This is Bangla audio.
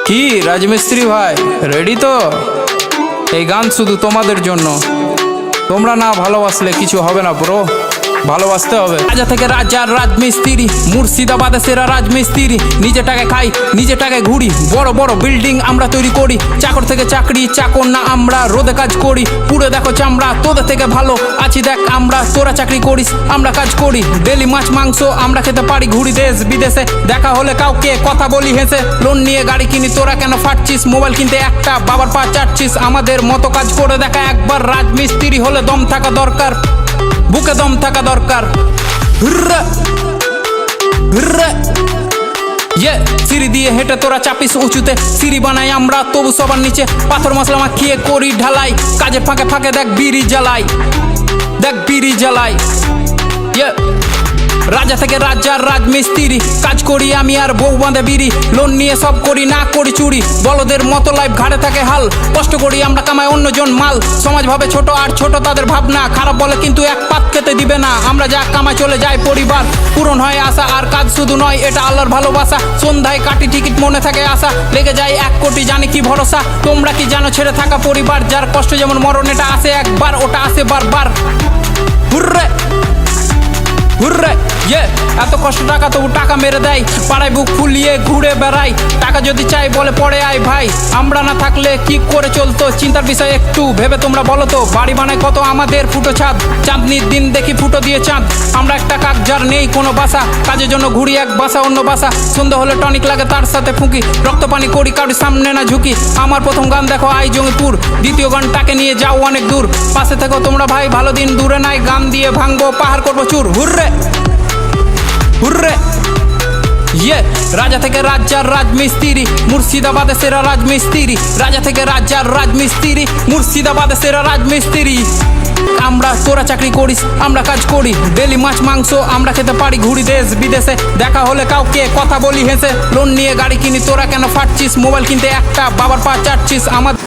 কি রাজমিস্ত্রি ভাই রেডি তো? এই গান শুধু তোমাদের জন্য। তোমরা না ভালোবাসলে কিছু হবে না ব্রো, ভালোবাসতে হবে। রাজা থেকে রাজার রাজমিস্ত্রি, মুর্শিদাবাদে সেরা রাজমিস্ত্রি। নিজে টাকা খাই, নিজে টাকায় ঘুরি, বড় বড় বিল্ডিং আমরা তৈরি করি। চাকর থেকে চাকরি, চাকর না আমরা, রোদে কাজ করি, পুরো দেখো চামড়া। তোদের থেকে ভালো আছি দেখ আমরা, তোরা চাকরি করিস আমরা কাজ করি। ডেলি মাছ মাংস আমরা খেতে পারি, ঘুরি দেশ বিদেশে। দেখা হলে কাউকে কথা বলি হেসে। লোন নিয়ে গাড়ি কিনি, তোরা কেন ফাটছিস? মোবাইল কিনতে একটা বাবার পা চাটছিস। আমাদের মতো কাজ করে দেখা একবার। রাজমিস্ত্রি হলে দম থাকা দরকার, বুকে দম থাকা দরকার। হুররা হুররা ইয়ে সিঁড়ি দিয়ে হেঁটে তোরা চাপিস উঁচুতে, সিঁড়ি বানাই আমরা তবু সবার নিচে। পাথর মশলা মাখিয়ে করি ঢালাই, কাজের ফাঁকে ফাঁকে দেখ বিড়ি জ্বালাই, দেখ বিড়ি জ্বালাই। ইয়ে রাজা থেকে রাজার রাজমিস্ত্রি, কাজ করি আমি আর বউ বাঁধে বিড়ি। লোন নিয়ে সব করি, না করি চুরি, বলদের মতো লাইফ ঘাড়ে থাকে হাল। কষ্ট করি আমরা, কামাই অন্যজন মাল। সমাজ ভাবে ছোট আর ছোট তাদের ভাবনা, খারাপ বলে কিন্তু এক পাত খেতে দিবে না। আমরা যা কামাই চলে যায় পরিবার, পূরণ হয় আশা। আর কাজ শুধু নয়, এটা আল্লাহর ভালোবাসা। সন্ধ্যায় কাটি টিকিট, মনে থাকে আশা, লেগে যায় 1 কোটি, জানি কি ভরসা। তোমরা কি জানো ছেড়ে থাকা পরিবার, যার কষ্ট যেমন মরণ, এটা আসে একবার, ওটা আসে বারবার। হুররে হুররে ইয়ে এত কষ্ট টাকা তবু টাকা মেরে দেয়, পাড়ায় বুক ফুলিয়ে ঘুরে বেড়াই। টাকা যদি চাই বলে পড়ে আয় ভাই, আমরা না থাকলে কি করে চলতো? চিন্তার বিষয় একটু ভেবে তোমরা বলো তো। বাড়ি বানায় কত আমাদের ফুটো ছাদ, চাঁদনির দিন দেখি ফুটো দিয়ে চাঁদ। আমরা একটা কাক যার নেই কোনো বাসা, কাজের জন্য ঘুরি এক বাসা অন্য বাসা। সন্ধ্যা হলে টনিক লাগে তার সাথে ফুঁকি, রক্ত পানি করি কারোর সামনে না ঝুঁকি। আমার প্রথম গান দেখো আই জঙ্গিপুর, দ্বিতীয় গানটাকে নিয়ে যাও অনেক দূর। পাশে থেকো তোমরা ভাই, ভালো দিন দূরে নাই। গান দিয়ে ভাঙবো পাহাড়, করবো চুর। হুররে হুররে ইয়ে রাজা থেকে রাজার রাজমিস্ত্রি, মুর্শিদাবাদে সেরা রাজমিস্ত্রি। রাজা থেকে রাজার রাজমিস্ত্রি, মুর্শিদাবাদে সেরা রাজমিস্ত্রি। আমরা তোরা চাকরি করিস আমরা কাজ করি, ডেলি মাছ মাংস আমরা খেতে পারি, ঘুরি দেশ বিদেশে। দেখা হলে কাউকে কথা বলি হেসে। লোন নিয়ে গাড়ি কিনি, তোরা কেন ফাটছিস? মোবাইল কিনতে একটা বাবার পা চাটছিস। আমাদের